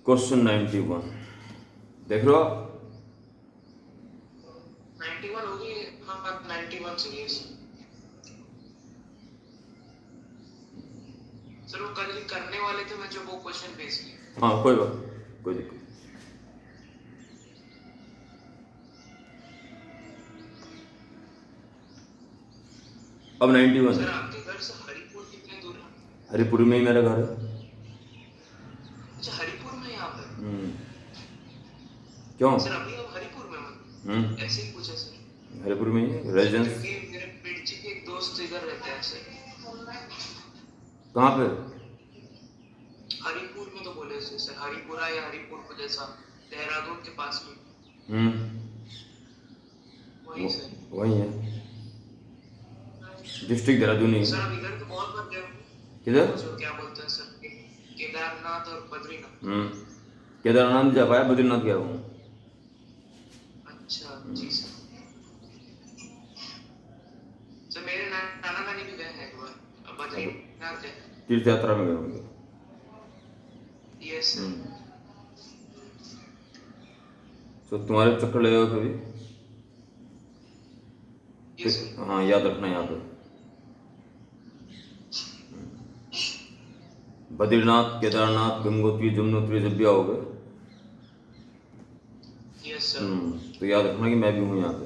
Question 91 देख रहे हो आप? 91 होगी। हाँ 91 चाहिए सर। वो कल करने वाले थे, मैं जो वो क्वेश्चन भेज दिया। हाँ कोई बात, कोई दिक्कत। अब 91 सर है। आपके घर से हरिपुर कितने दूर है? हरिपुर में ही मेरा घर है। अच्छा हरिपुर में यहाँ पर। क्यों? सर अभी आप हरिपुर में हो? ऐसे ही पूछा सर। हरिपुर में ही सर रेजिडेंस। क्योंकि मेरे पिड़ची के एक दोस्त इधर रहते हैं सर। कहाँ पे? हरिपुर में तो बोले सर, हरिपुरा या हरिपुर को जैसा देहरादून के पास में। वही सर। वही है, डिस्ट्रिक्ट देहरादून ही सर है। अब इधर तो बहुत बार गए होंगे। किधर? जो क्या बोलते हैं सर, केदारनाथ और बद्रीनाथ। केदारनाथ जा पाया, बद्रीनाथ गया हूँ। अच्छा जी सर। सर मेरे नाना नानी भी गए हैं एक बार बद्रीनाथ गए। तीर्थ यात्रा में गए होंगे। Yes sir. तो तुम्हारे चक्कर लगेगा कभी? Yes sir. हाँ याद रखना यहाँ पे। बद्रीनाथ, केदारनाथ, गंगोत्री, जमुनोत्री जब भी आओगे यस सर। तो याद रखना कि मैं भी हूँ यहाँ पे।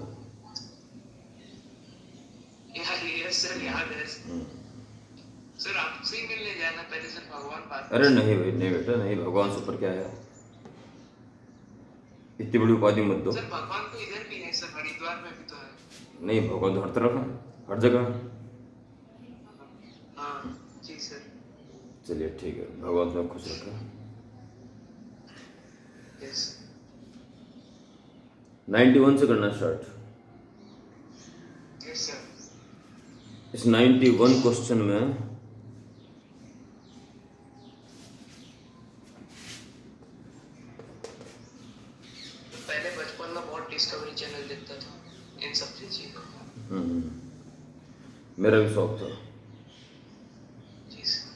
यस सर याद है सर। आपसे ही मिलने जाना पहले सर, भगवान बात। अरे नहीं भाई, नहीं बेटा नहीं, भगवान से ऊपर क्या है, इतनी बड़ी उपाधि मत दो। सर भगवान तो इधर भी है सर, हरिद्वार में भी तो है। नहीं, भगवान तो हर तरफ है, हर जगह है। हाँ जी सर। चलिए ठीक है, भगवान तुम्हें खुश रखे। यस 91 से करना स्टार्ट। Yes sir. इस 91 क्वेश्चन में पहले बचपन में बहुत डिस्कवरी चैनल देखता था इन सब चीजों का। मेरा भी शौक था। जी सर।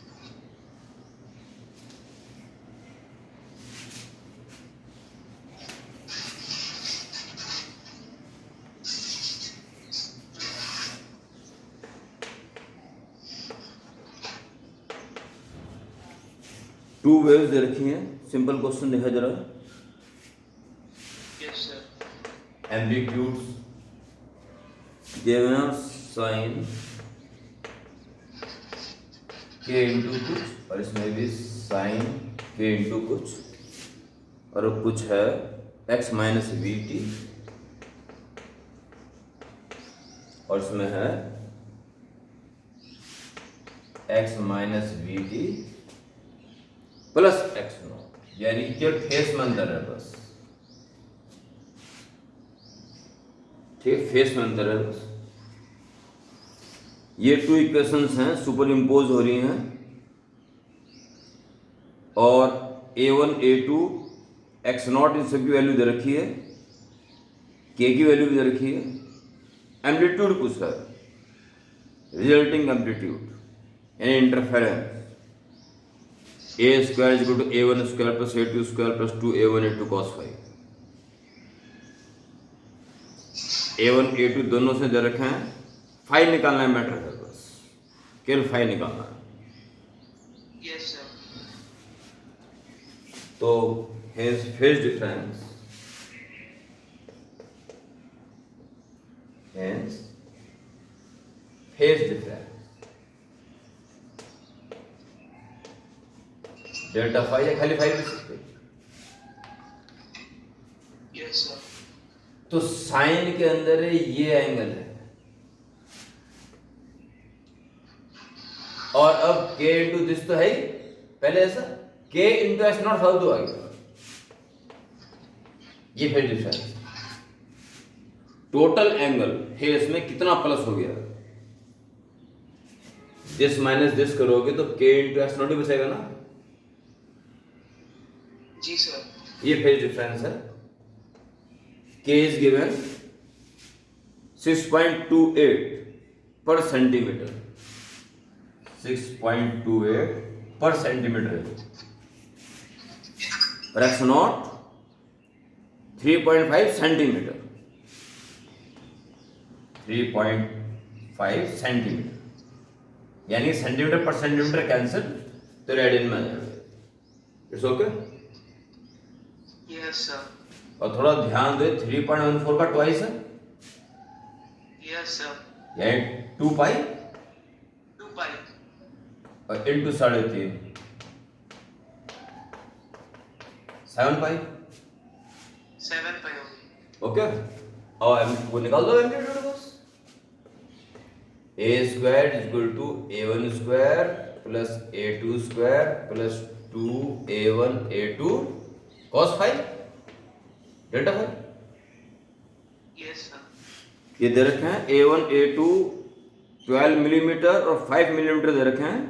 टू वेव्स दे रखी हैं, सिंपल क्वेश्चन देखा जरा। Yes sir. Amplitudes given us sin k into कुछ, और इसमें भी sin k इंटू कुछ, और कुछ है x माइनस वी टी, और इसमें है x minus we T plus x not, यानी कि फेस में अंदर है बस। ठीक, फेस में अंदर है बस। ये टू इक्वेशंस हैं, सुपर इम्पोज हो रही हैं, और a1 a2 x not in सबकी वैल्यू दे रखी है, k की वैल्यू भी दे रखी है, एम्पलीट्यूड पूछा है, रिजल्टिंग एम्पलीट्यूड यानी interference, a square equal to a1 square plus a2 square plus 2a1 a2 cos phi. a1 a2 दोनों से दे रखे हैं, फाइव निकालना है, मैटर है बस, केवल फाइव निकालना है। Yes sir. तो hence phase difference, hence phase difference delta five या खाली फाइव लिख सकते। Yes sir. तो साइन के अंदर ये एंगल है, और अब k इंटू दिस तो है ही पहले ऐसा, k इंटू एस नॉट फालतू आ गया, ये phase difference. Total angle face में कितना प्लस हो गया, दिस माइनस दिस करोगे तो k इंटू एस नॉट ही बचेगा ना। जी सर। ये फेज डिफरेंस है। k इज गिवन 6.28 पर सेंटीमीटर, 6.28 पर सेंटीमीटर है। और एक्स नॉट 3.5 सेंटीमीटर, 3.5 सेंटीमीटर, यानी सेंटीमीटर पर सेंटीमीटर कैंसिल तो रेडियन में आ जाएगा। It's okay. Yes sir. और थोड़ा ध्यान दे, 3.14 का ट्वाइस है, यस सर। यानी 2 पाई 2 पाई और इंटू 3.5 7 पाई। 7 पाई होगी। ओके, और वो निकाल दो एम्पलीट्यूड बस। A square equal to a1 square plus a2 square plus 2a1 a2 cos five delta five. Yes sir. ये दे रखे हैं a1 a2 12 मिलीमीटर और 5 मिलीमीटर दे रखे हैं,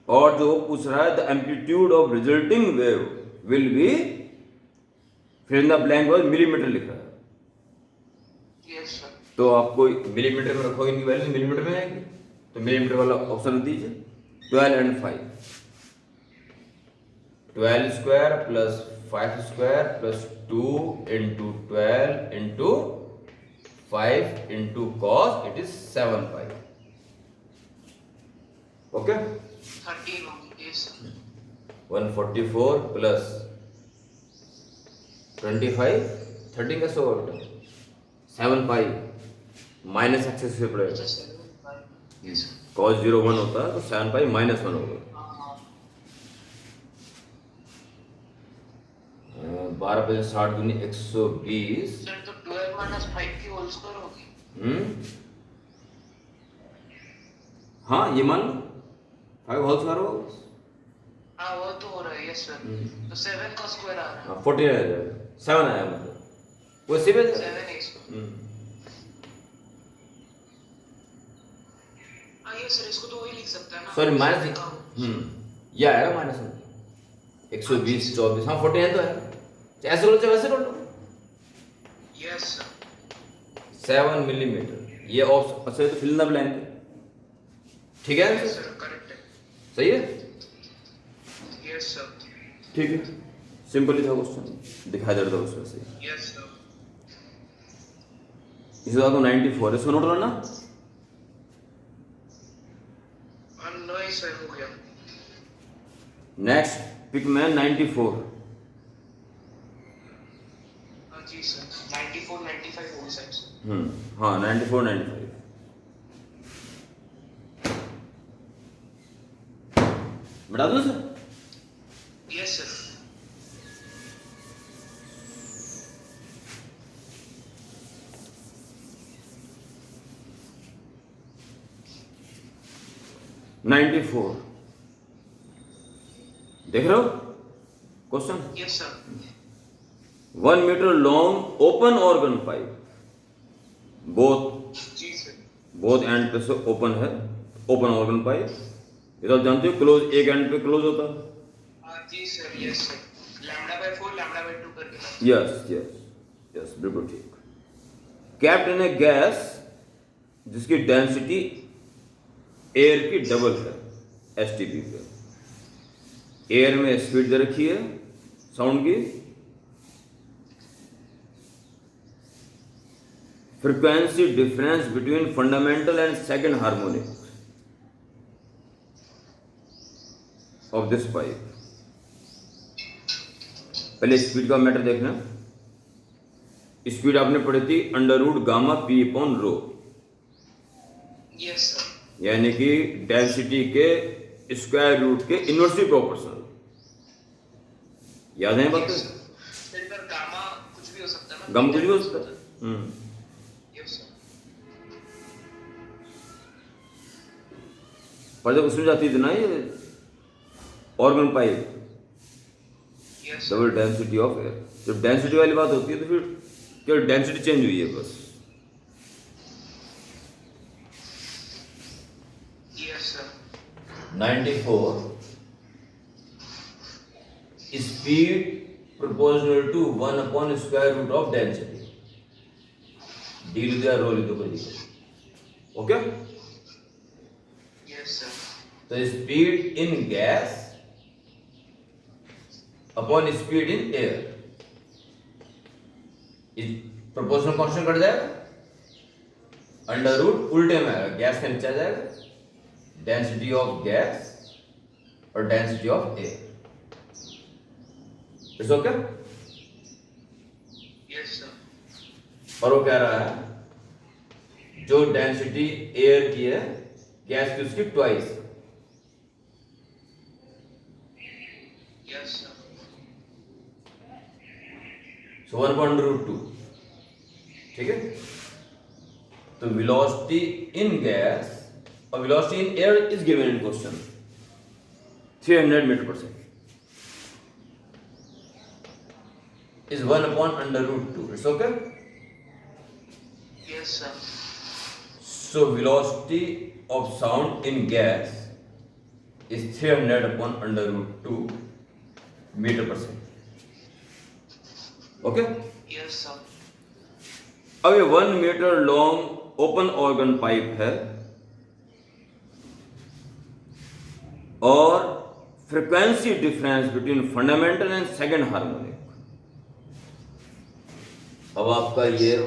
और जो पूछ रहा है the amplitude of resulting wave will be, फिर इन द ब्लैंक वर्ड मिलीमीटर लिखा है। Yes sir. तो आपको मिलीमीटर में रखोगे, इनकी वैल्यू मिलीमीटर में आएगी, तो मिलीमीटर वाला ऑप्शन दीजिए। 12 and 5, 12 square plus 5 square plus 2 into 12 into 5 into cos, it is 7 pi. Okay, 13 होगी। Yes sir. 144 प्लस 25, 13 कैसे होगा बेटा? 7 पाई माइनस एक्सेस से पड़ेगा, 7 पाई। Yes sir. कॉस 0 1 होता है तो 7 पाई -1 होगा। 12 पे 60 दूनी 120। सर तो 12 माइनस 5 की होल स्क्वायर होगी। हाँ ये मान लो 5 होल स्क्वायर होगा। हाँ वो तो हो रहा है। Yes sir. तो 7 का स्क्वायर आ रहा है। 14 आ जाएगा, 7 आया मतलब वो सिर्फ 7x। हाँ ये सर, इसको तो वही लिख सकता है ना। सॉरी माइनस, ये आएगा माइनस 120 24, हाँ 49 तो है, ऐसे बोलो चाहे वैसे कर लो। Yes sir. 7 मिलीमीटर, ये ऑप्शन अच्छा तो फिल इन द ब्लैंक है, ठीक है यस सर, करेक्ट है। सही है, यस सर। ठीक है, सिंपल ही था क्वेश्चन, दिखाई दे रहा था उसमें से। Yes sir. इसे आपको 94 इसको नोट करना। नहीं सर, हो गया। नेक्स्ट पिक में 94। हाँ जी सर। 94 95 होगी सर। हाँ 94 95 बता दो sir. Yes sir. Ninety four देख रहे हो question. Yes sir. 1 metre long open organ pipe, जी सर। बोथ एंड पे से ओपन है, ओपन ऑर्गन पाइप, ये तो आप जानते हो क्लोज, एक एंड पे क्लोज होता है। हाँ जी सर। Yes sir. λ/4 λ/2 करके। यस यस यस बिल्कुल ठीक। कैप्ट इन ए गैस जिसकी डेंसिटी एयर की डबल है, एसटीपी पे। एयर में स्पीड दे रखी है साउंड की, frequency difference between fundamental and second harmonic of this pipe. पहले स्पीड का मैटर देखना। स्पीड आपने पढ़ी थी √γ/p/ρ, यस सर। यानी कि डेंसिटी के स्क्वायर रूट के इनवर्सली प्रोपोर्शनल। याद है बात? फिर गामा कुछ भी हो सकता है ना। गम कुछ भी हो सकता है। Yes sir. पर जब उसमें जाती थी ना ये organ pipe, yes double density of air, जब डेंसिटी वाली बात होती है तो फिर केवल डेंसिटी चेंज हुई है बस। Yes sir. 94 speed proportional to 1/स्क्वायर रूट ऑफ डेंसिटी। डी लिख दिया, रो लिख दो, कोई दिक्कत। Okay, yes sir. तो speed in gas upon speed in air, proportional constant cut जाएगा, अंडर रूट उल्टे में आएगा, गैस का नीचे आ जाएगा, डेंसिटी ऑफ गैस और density of air. It's okay. Yes sir. और वो कह रहा है जो डेंसिटी एयर की है गैस की उसकी ट्वाइस। Yes sir. सो 1/√2, ठीक है। तो वेलोसिटी इन गैस और velocity in air is given in question 300 metre पर second is 1/√2. It's okay. Yes sir. So velocity of sound in gas is 300/√2 meter per second. Okay. Yes sir. अब ये 1 metre long open organ pipe है और frequency difference between fundamental and second harmonic. अब आपका ये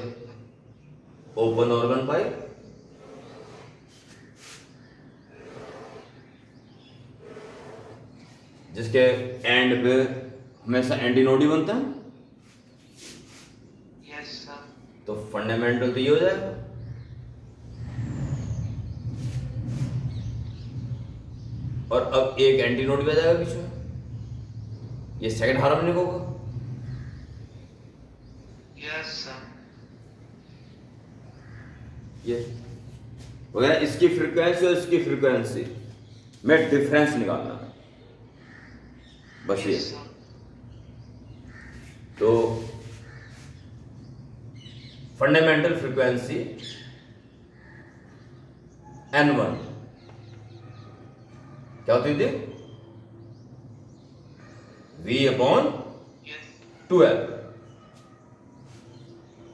open organ pipe, जिसके end पे हमेशा एंटीनोड ही बनता है, यस सर। तो फंडामेंटल तो ये हो जाएगा, और अब एक एंटीनोड भी आ जाएगा बीच में, ये सेकंड हार्मोनिक होगा। Yes sir. ये वगैरह इसकी फ्रीक्वेंसी और इसकी फ्रीक्वेंसी में डिफरेंस निकालना है, बस ये। Yes, sir. तो फंडामेंटल फ्रीक्वेंसी N1 क्या होती थी? V/12L, Yes.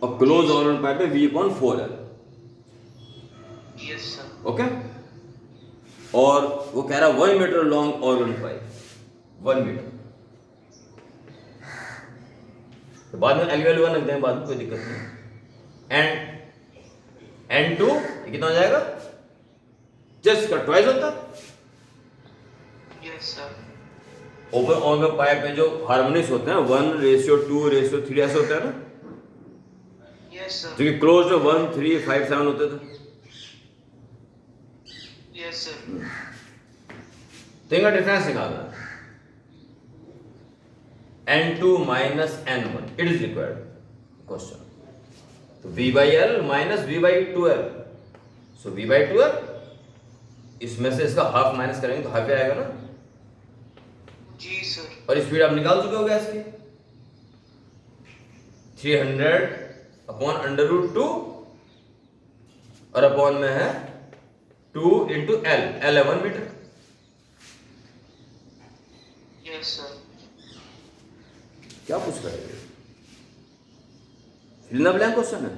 और क्लोज ऑर्गन पाइप पे V/4L। Yes sir. ओके। और वो कह रहा 1 metre long organ pipe, 1 metre. तो बाद में एल 1 रख दें, बाद में कोई दिक्कत नहीं। एंड N2 ये कितना हो जाएगा? जस्ट का ट्वाइस होता है। Yes sir. Open organ pipe में जो हार्मोनिक्स होते हैं 1:2:3 ऐसे होते हैं ना, Yes sir. जो कि क्लोज में 1, 3, 5, 7 होते थे। Yes sir. तो इनका डिफरेंस निकालना है। N2 minus N1 it is required question. तो V/L minus V/2L, सो V/2L, इसमें से इसका हाफ माइनस करेंगे तो हाफ ही आएगा ना। जी सर। और स्पीड आप निकाल चुके हो गैस की 300/√2, और अपॉन में है 2 × L है 1 मीटर। Yes sir. क्या पूछ रहा है? Fill in the blank question है।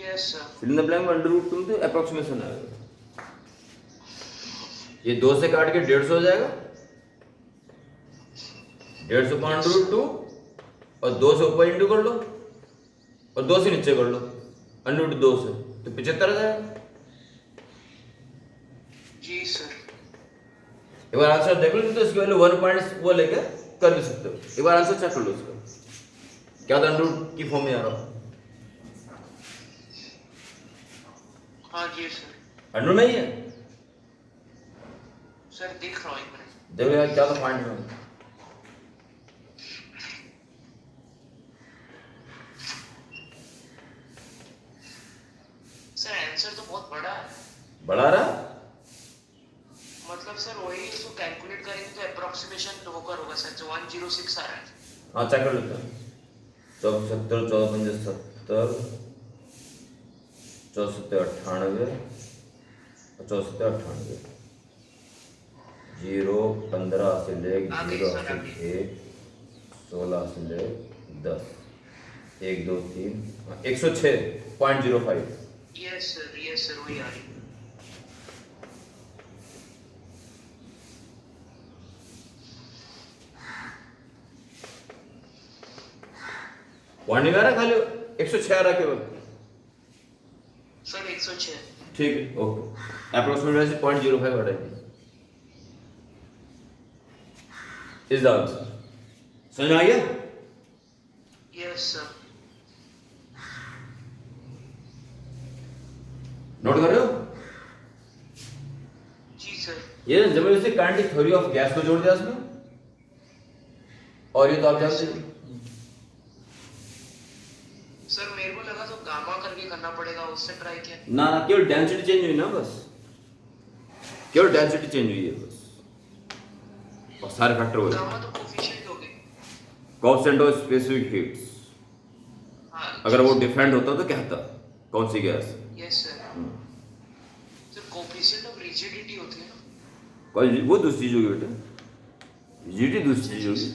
Yes sir. Fill in the blank में √2 तो अप्रोक्सीमेशन आएगा। ये 2 से काट के 150 हो जाएगा, 150/√2, और 2 से ऊपर इंटू कर लो और 2 से नीचे कर लो, √2 से, तो 75 आ जाएगा। जी सर। एक बार आंसर देख लो, तो इसकी वैल्यू 1 पॉइंट वो लेके कर भी सकते हो। एक बार आंसर चेक कर लो इसका, क्या तो √ की फॉर्म में आ रहा, हाँ जी सर। अंडर में ही है। सर देख रहा हूँ एक मिनट। देखो यार क्या तो पॉइंट में, सर आंसर तो बहुत बड़ा है। बढ़ा रहा, मतलब सर वही इसको कैलकुलेट करेंगे तो अप्रोक्सीमेशन होकर होगा सर, जो 106 आ रहा है। हाँ चेक कर लेते हैं। 74, 14, 70, 74, 98 और 74, 98, 0, 15 से ले 0 से 1, 16 से ले 10, 1, 2, 3, 106.05। यस सर वही आ रही है। पॉइंट नहीं आ रहा, खाली 106 आ रहा केवल। सर 106। ठीक है, ओके। अप्रोक्सीमेट वैल्यू 0.05 हटाएंगे, इज द आंसर। समझ में आ गया? Yes sir. नोट कर रहे हो? जी सर। ये जबरदस्ती काइनेटिक थ्योरी ऑफ गैस को जोड़ दिया उसमें, और ये तो आप जानते हो। सर मेरे को लगा तो गामा करके करना पड़ेगा, उससे ट्राई किया। ना ना, केवल डेंसिटी चेंज हुई ना, बस केवल डेंसिटी चेंज हुई है बस, और सारे फैक्टर हुए। गामा तो कोफिशिएंट हो गए। कोएफिशिएंट ऑफ स्पेसिफिक हीट्स, हाँ अगर वो डिफरेंट होता तो क्या होता, कौन सी gas? Yes sir. Sir coefficient of rigidity होती है ना? कोई वो दूसरी चीज होगी बेटा, रिजिडिटी दूसरी चीज होगी।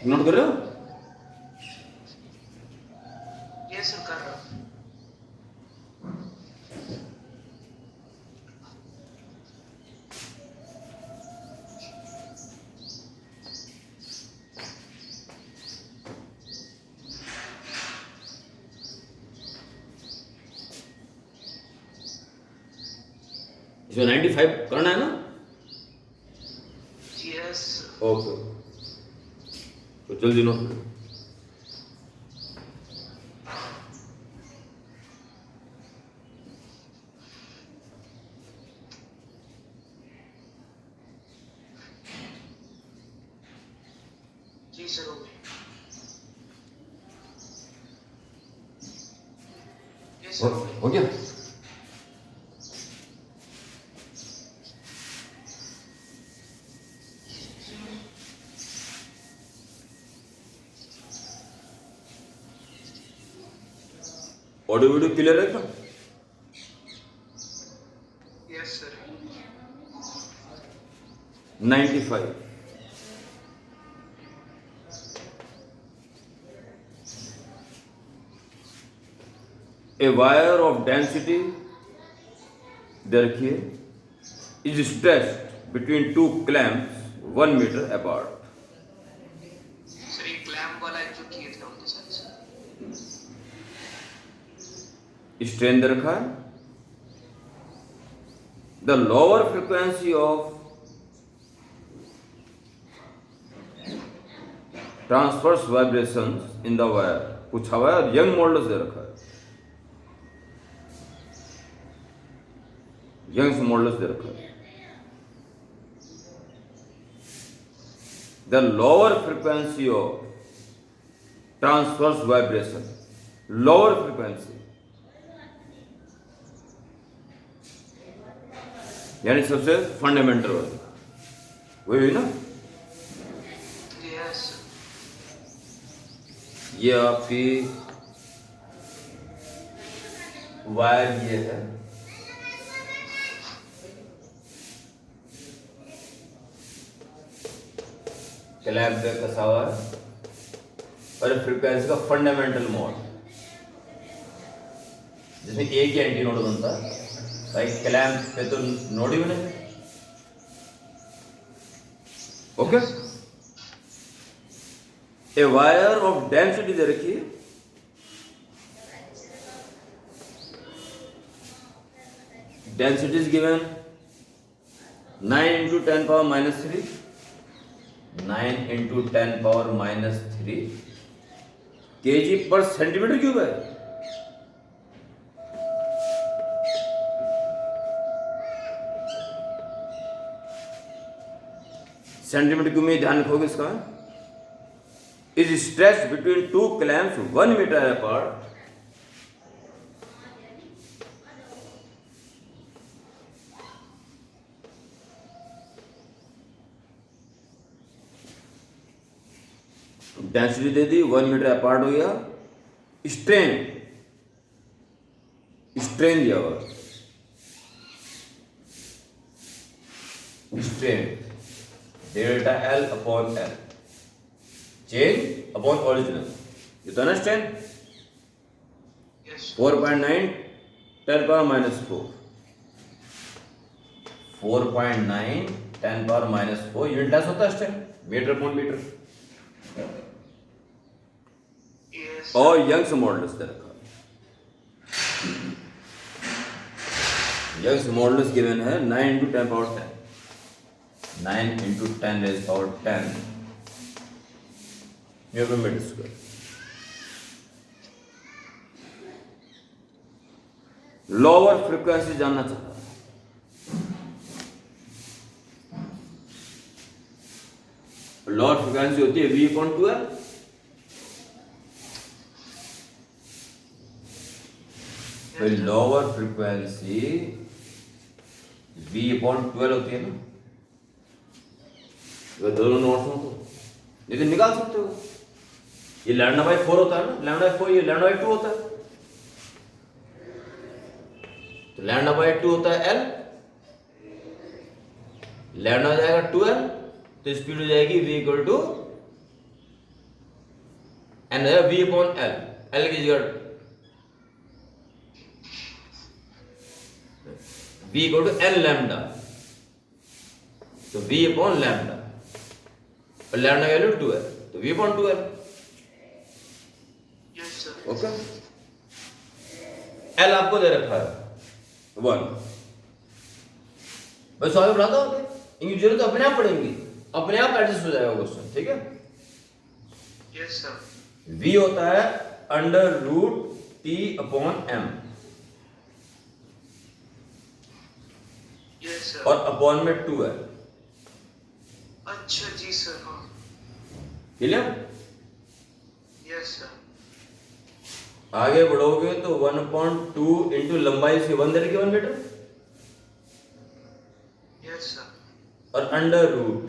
नोट कर रहे हो? यस सर कर रहा हूँ। इसमें 95 करना है ना? यस। ओके, तो जल्दी नोट करो। जी सर हो गए। यस सर हो गए। हो गया? ऑडियो वीडियो क्लियर है क्या? Yes sir. 95। A wire of density, देखिए, is stretched between two clamps 1 meter apart. Sir ये क्लैम्प वाला जो किए थे उनके साथ सर। स्ट्रेन दे रखा है। The lower frequency of transverse vibrations in the wire पूछा हुआ है, और यंग मॉडल्स दे रखा है, यंग्स मॉडल्स दे रखा है। The lower frequency of transverse vibration, lower frequency यानी सबसे फंडामेंटल वाली, वही हुई ना? यस। ये आपकी वायर ये है, क्लैंप पे कसा हुआ है, और फ्रीक्वेंसी का फंडामेंटल मोड, जिसमें एक ही एंटी नोड बनता है भाई, क्लैंप पे तो नोड ही बनेगा। Okay, a wire of density दे रखी है, density is given 9 into 10 power minus 3, 9 into 10 power minus 3 kg per centimeter cube है। सेंटीमीटर क्यूब में ध्यान रखोगे इसका। Is stretch between two clamps 1 meter apart, density दे दी, 1 meter अपार्ट हो गया। स्ट्रेन, स्ट्रेन दिया हुआ, strain delta L upon L, change upon original, ये तो ना strain. Yes 4.9 10 power minus 4, 4.9 10⁻⁴ unitless होता है strain, metre upon metre. Yes. और यंग्स मॉडुलस दे रखा है। यंग्स मॉडुलस गिवन है 9 × 10⁻10, 9 × 10⁻10 newton metre square. Lower frequency जानना चाहता है। लोअर फ्रीक्वेंसी होती है V/12। तो लोअर फ्रीक्वेंसी V/12 होती है ना। अगर दोनों नोट्स हो तो ये तो निकाल सकते हो। ये λ/4 होता है ना, λ/4, ये λ/2 होता है। तो λ/2 होता है L, λ हो जाएगा 2L, तो स्पीड हो जाएगी V = n है V/L, L की जगह V = n लैम्डा, तो V/λ, और लैम्डा वैल्यू 2 है, तो V/2L। Yes, sir. Okay, L आपको दे रखा है 1। बस सॉल्व बनाता हूँ, इनकी जरूरत अपने आप पड़ेंगी, अपने आप एडजस्ट हो जाएगा क्वेश्चन, ठीक है। Yes, sir. V होता है √T/m, Yes, sir. और अपॉन में 2 है। अच्छा जी सर, हाँ। क्लियर? Yes, sir. आगे बढ़ोगे तो 1/2 इंटू लंबाई से 1 दे रखी 1 मीटर, Yes, sir. और अंडर रूट,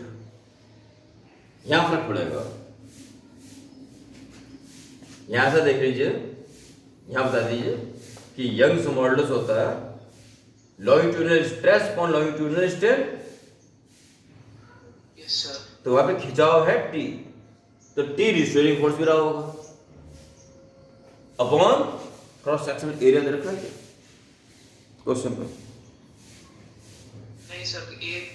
यहां फर्क पड़ेगा। यहां से देख लीजिए, यहां बता दीजिए कि यंग्स मॉडुलस होता है longitudinal stress upon longitudinal strain. Yes, sir. तो वहां पे खिंचाव है T, तो T रिस्ट्रेनिंग फोर्स भी रहा होगा, अपॉन क्रॉस सेक्शनल एरिया दे रखा है क्वेश्चन में। नहीं सर, एक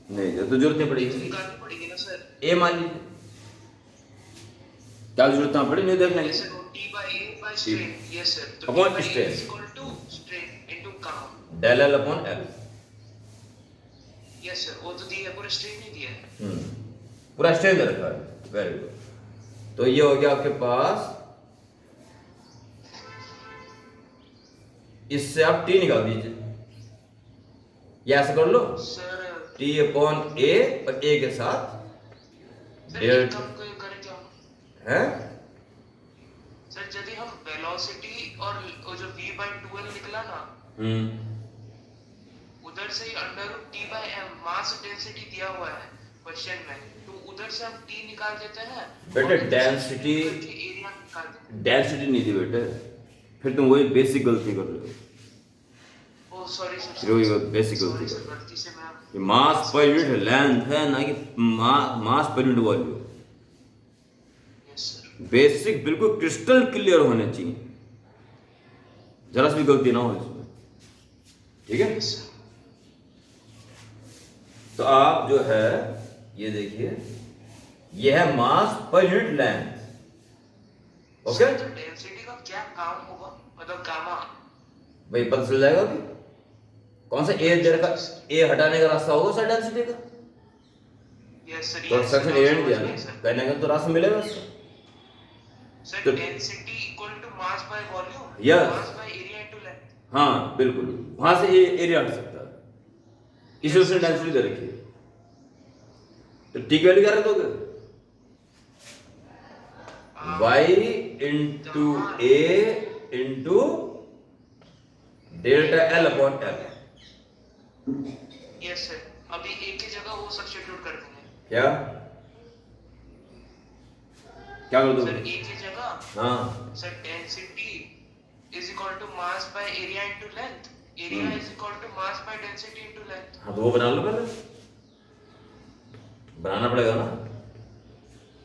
नहीं, तो जरूरत नहीं पड़ेगी। निकालनी पड़ेगी ना सर। ए मान लीजिए, क्या जरूरत ना पड़े, नहीं देख लेंगे। Yes, sir. T/A by strain. Yes, sir. तो Upon T/A strain. is equal to strain into gamma. del L upon L। Yes, sir. वो तो दिया है, पूरा strain नहीं दिया है। पूरा स्ट्रेन दे रखा है, वेरी गुड। तो ये हो गया आपके पास, इससे आप T निकाल दीजिए, या ऐसे कर लो सर T/A और A के साथ सर डेल एक काम करें क्या है। सर, यदि हम वेलोसिटी और वो जो V/2L निकला ना, उधर से ही √T/m मास डेंसिटी दिया हुआ है क्वेश्चन में, तो उधर से हम T निकाल देते हैं। बेटे डेंसिटी, एरिया निकाल देते हैं। डेंसिटी नहीं थी बेटे, फिर तुम वही बेसिक गलती कर रहे हो। ओह सॉरी सर, फिर वही बेसिक गलती सर, कर रहे गलती से मैं हो। मास पर यूनिट लेंथ है ना कि मास पर unit volume. Yes sir. Basic बिल्कुल क्रिस्टल क्लियर होने चाहिए, जरा सी भी गलती ना हो इसमें, ठीक है। Yes sir. तो आप जो है ये देखिए, ये है मास पर यूनिट लेंथ, ओके। सर, तो डेंसिटी का क्या काम होगा, मतलब गामा? भाई पता चल जाएगा कि कौन सा ए दे रखा, ए हटाने का रास्ता होगा सर डेंसिटी का। Yes sir. तो सेक्शन एरिया नहीं दिया ना, कहने का तो रास्ता मिलेगा उसका। सर, तो density equal to mass by volume, Yes. Mass by area into length. हाँ बिल्कुल, वहां से ये एरिया हट सकता है, इसलिए उसने डेंसिटी दे रखी है। तो टी की वैल्यू क्या रख दोगे, y into A into delta L upon L। Yes sir. अभी एक की जगह वो सब्स्टिट्यूट कर देंगे। क्या क्या कर सर, दोगे? एक की जगह हाँ sir density is equal to mass by area into length, area is equal to mass by density into length. हाँ, तो वो बना लो, पहले बनाना पड़ेगा ना।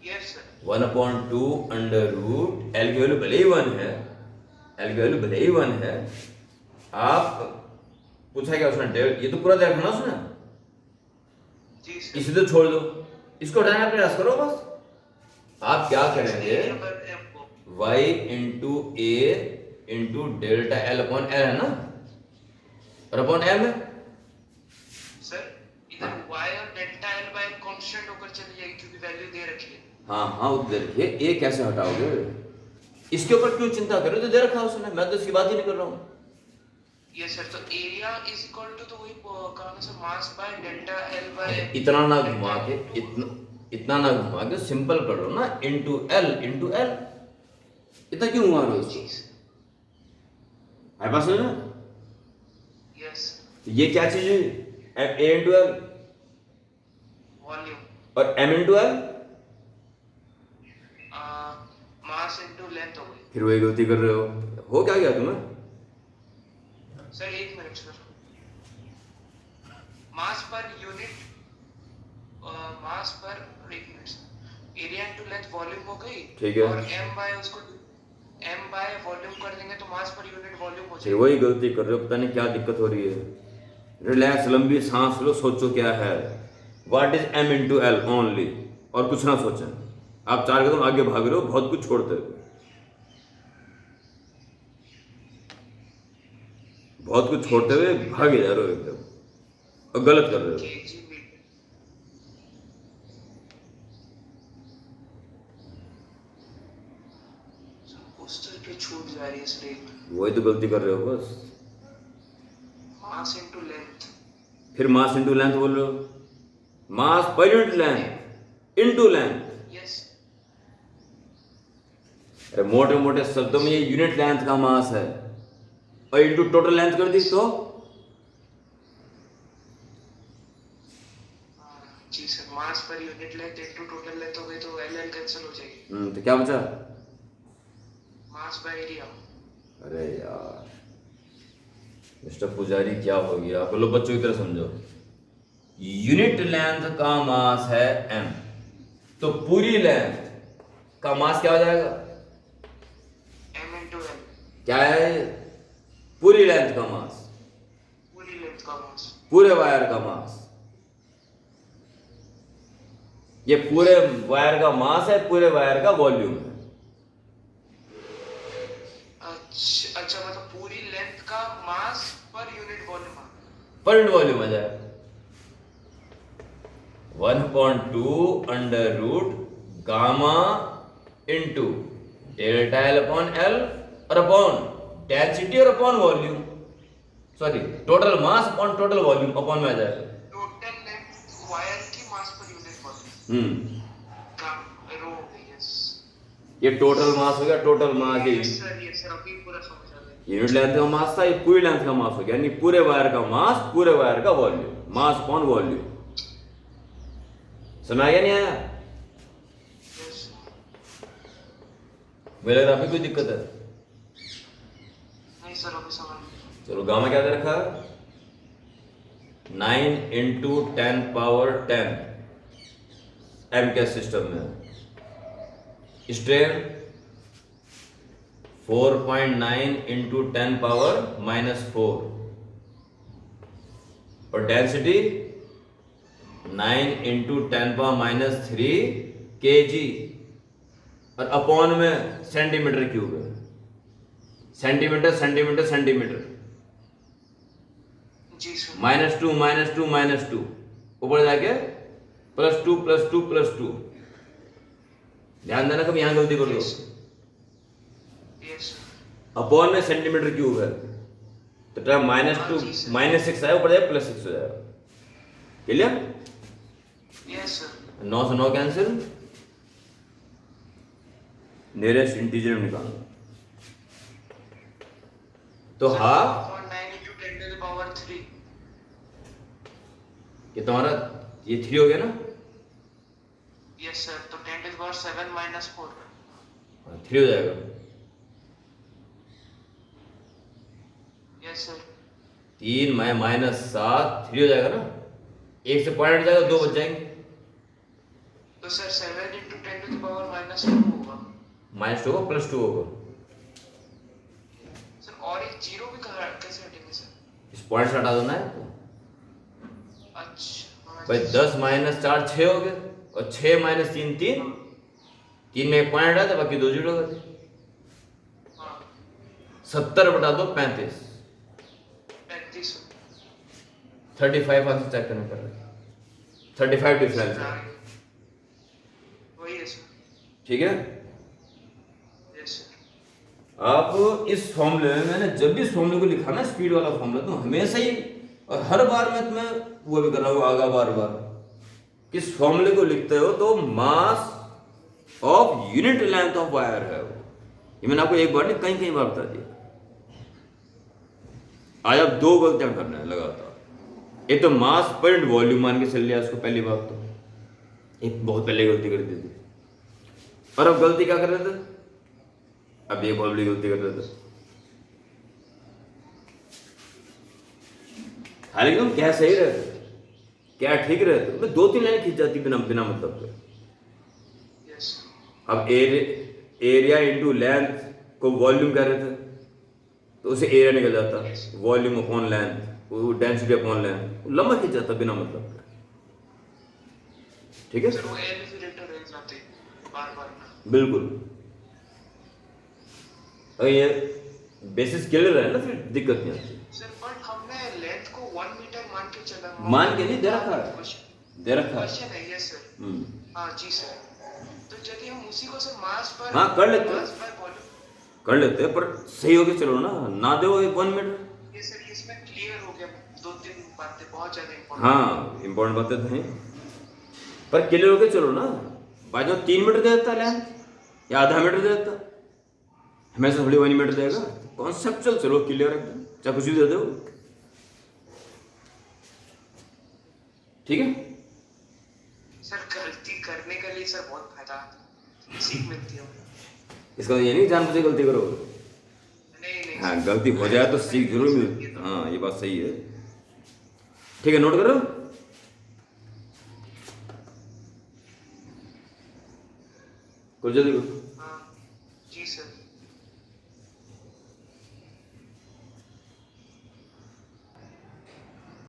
Yes sir. 1/2 under root, L की वैल्यू भले ही 1 है, L की वैल्यू भले ही 1 है। आप पूछा क्या उसने, डेल, ये तो पूरा देखना उसने, जी सर। इसे तो छोड़ दो, इसको हटाने का प्रयास करो बस। आप क्या करेंगे, एरिया पर एम को। y into A into delta L upon L है ना, और अपॉन एम है। सर इधर y और डेल्टा एल बाय कांस्टेंट होकर चली जाएगी क्योंकि वैल्यू दे रखी है। हाँ हाँ, उधर देखिए, ए कैसे हटाओगे, इसके ऊपर क्यों चिंता करो, तो दे रखा है उसने, मैं तो इसकी बात ही नहीं कर रहा हूँ। यस सर, तो एरिया इज इक्वल टू तो वही कहा ना sir, mass by delta L bye. इतना ना घुमा के, इतना ना घुमा के सिंपल कर लो ना, इंटू एल इंटू एल। इतना क्यों घुमा रहे हो उसको, है पास है ना। यस। ये क्या चीज है, ए इंटू एल वॉल्यूम और M into L, mass into length हो गई। फिर वही गलती कर रहे हो क्या गया तुम्हें। सर एक मिनट सर, मास पर यूनिट, मास पर एक minute, area into length volume हो गई, ठीक है। और एम बाय उसको एम बाय वॉल्यूम कर देंगे तो मास पर यूनिट वॉल्यूम हो फिर जाएगा। वही गलती कर रहे हो, पता नहीं क्या दिक्कत हो रही है। रिलैक्स, लंबी सांस लो, सोचो क्या है, what is M into L only, और कुछ ना सोचें। आप 4 कदम आगे भाग रहे हो, बहुत कुछ छोड़ते हो, बहुत कुछ छोड़ते हुए भागे जा रहे हो एकदम, और गलत कर रहे हो। KG metre. पोस्टर पे छूट जा रही है सर एक मिनट। वही तो गलती कर रहे हो बस। Mass into length. फिर मास इंटू लेंथ बोल रहे हो, मास पर unit length into length. Yes. अरे मोटे मोटे शब्दों में ये यूनिट लेंथ का मास है, और इंटू टोटल लेंथ कर दी तो जी सर, मास पर unit length into total length हो गई तो एल एल कैंसिल हो जाएगी। तो क्या बचा। मास बाय एरिया। अरे यार मिस्टर पुजारी, क्या हो गया आप लोग, बच्चों की तरह समझो। यूनिट लेंथ का मास है m, तो पूरी लेंथ का मास क्या हो जाएगा, एम इनटू एल। क्या है, पूरी लेंथ का मास, पूरी लेंथ का मास। पूरे वायर का मास। ये पूरे वायर का मास है, पूरे वायर का वॉल्यूम है। अच्छा अच्छा, मतलब पूरी लेंथ का मास पर यूनिट वॉल्यूम। पर यूनिट वॉल्यूम आ जाएगा 1/2 under root gamma into delta L upon L, और अपॉन डेंसिटी और upon volume, sorry total mass upon total volume, upon में आ जाएगा। टोटल लेंथ वायर की मास पर यूनिट वॉल्यूम का रो हो गई। यस, ये टोटल मास हो गया, टोटल मास। यस सर, अभी पूरा समझ आ गया। यूनिट लेंथ का मास था, ये पूरी लेंथ का मास हो गया, यानी पूरे वायर का मास, पूरे वायर का वॉल्यूम, मास अपॉन वॉल्यूम। समझ आ गया नहीं आया, यस मुझे लग रहा है कोई दिक्कत है। नहीं सर, अभी समझ गया। चलो गामा क्या दे रखा है, 9 इंटू 10 पावर 10 एम के सिस्टम में, स्ट्रेन 4.9 इंटू 10 पावर -4, और डेंसिटी 9 इंटू 10 पावर -3 kg, और अपॉन में सेंटीमीटर क्यूब है, सेंटीमीटर सेंटीमीटर सेंटीमीटर, जी सर। -2 -2 ऊपर जाके +2 +2 +2। ध्यान देना, कभी यहां गलती कर दो। Yes sir. अपॉन में सेंटीमीटर क्यूब है, तो -2 -6 आया, ऊपर जाए +6 हो जाएगा। क्लियर। Yes sir. 9 से 9 कैंसिल, नियरेस्ट इंटीजर निकालना, तो half 9 into 10 to the power 3। ये तुम्हारा, ये 3 हो गया ना। यस सर, तो 10 to the power 7 minus 4। 3 हो जाएगा। Yes sir. 3 -7 3 हो जाएगा ना, एक से पॉइंट हट जाएगा, 2 बच जाएंगे। तो sir 7 into 10 to the power -2 होगा। -2 होगा, +2 होगा। सर और एक जीरो भी कैसे हटेंगे सर। इस पॉइंट से हटा देना है तो। अच्छा भाई 10 माइनस 4 6 हो गए, और 6 माइनस 3 3, 3 में एक पॉइंट है तो बाकी 2 जीरो हो गए। हाँ 70 बटा 2 35, 35 35 आंसर चेक करना पड़ रहा है, 35 डिफरेंस है। वही है सर। ठीक है, यस सर। आप इस फॉर्मूले में, मैंने जब भी इस फॉर्मूले को लिखा ना, स्पीड वाला फॉर्मूला, तो हमेशा ही और हर बार मैं तुम्हें वो भी कर रहा हूँ आगा बार बार, किस फॉर्मूले को लिखते हो तो mass of unit length of wire है वो। ये मैंने आपको एक बार नहीं कहीं कहीं बार बता दिया। आज आप 2 गलतियां कर रहे हैं लगातार। एक तो मास पर यूनिट वॉल्यूम मान के चल लिया उसको, पहली बात तो एक बहुत पहले गलती कर दी थी। और अब गलती क्या कर रहे थे, अब एक बहुत बड़ी गलती कर रहे थे। हालांकि तुम क्या सही रहते, क्या ठीक रहते, मैं 2-3 लाइन खींच जाती बिना बिना मतलब के। यस अब एरिया इंटू लेंथ को वॉल्यूम कह रहे थे, तो उसे एरिया निकल जाता, वॉल्यूम अपॉन लेंथ, वो डेंसिटी अपॉन लेंथ, वो लंबा खींच जाता बिना मतलब के। ठीक है सर, वो एल फिर इंटू रेंज आते बार बार ना। बिल्कुल। अगर ये बेसिस क्लियर है ना, फिर दिक्कत नहीं आती। सर बट हमने लेंथ को 1 मीटर मान के चला। मान के नहीं, दे रखा है, दे रखा है। क्वेश्चन है। Yes sir. हाँ जी सर। तो यदि हम उसी को सर मास पर, हाँ, कर लेते हैं। मास पर वॉल्यूम कर लेते हैं, पर सही होके चलो ना दे 1 मीटर। ये सर इसमें क्लियर हो गया। 2-3 बातें बहुत ज्यादा इंपॉर्टेंट। हाँ इंपॉर्टेंट बातें तो हैं, पर क्लियर होके चलो ना। बाजू 3 मीटर दे देता लेंथ या आधा मीटर दे देता, हमेशा थोड़ी 1 मीटर देगा। कॉन्सेप्चुअल चलो क्लियर एकदम, चाहे कुछ भी दे दो। ठीक है, सर गलती करने के लिए सर बहुत फायदा, सीख मिलती है। इसका ये नहीं जान बुझे गलती करो। नहीं नहीं हाँ, गलती हो जाए तो सीख जरूर मिलती। हाँ ये बात सही है। ठीक है, नोट करो। कुछ जल्दी करो। हाँ जी सर।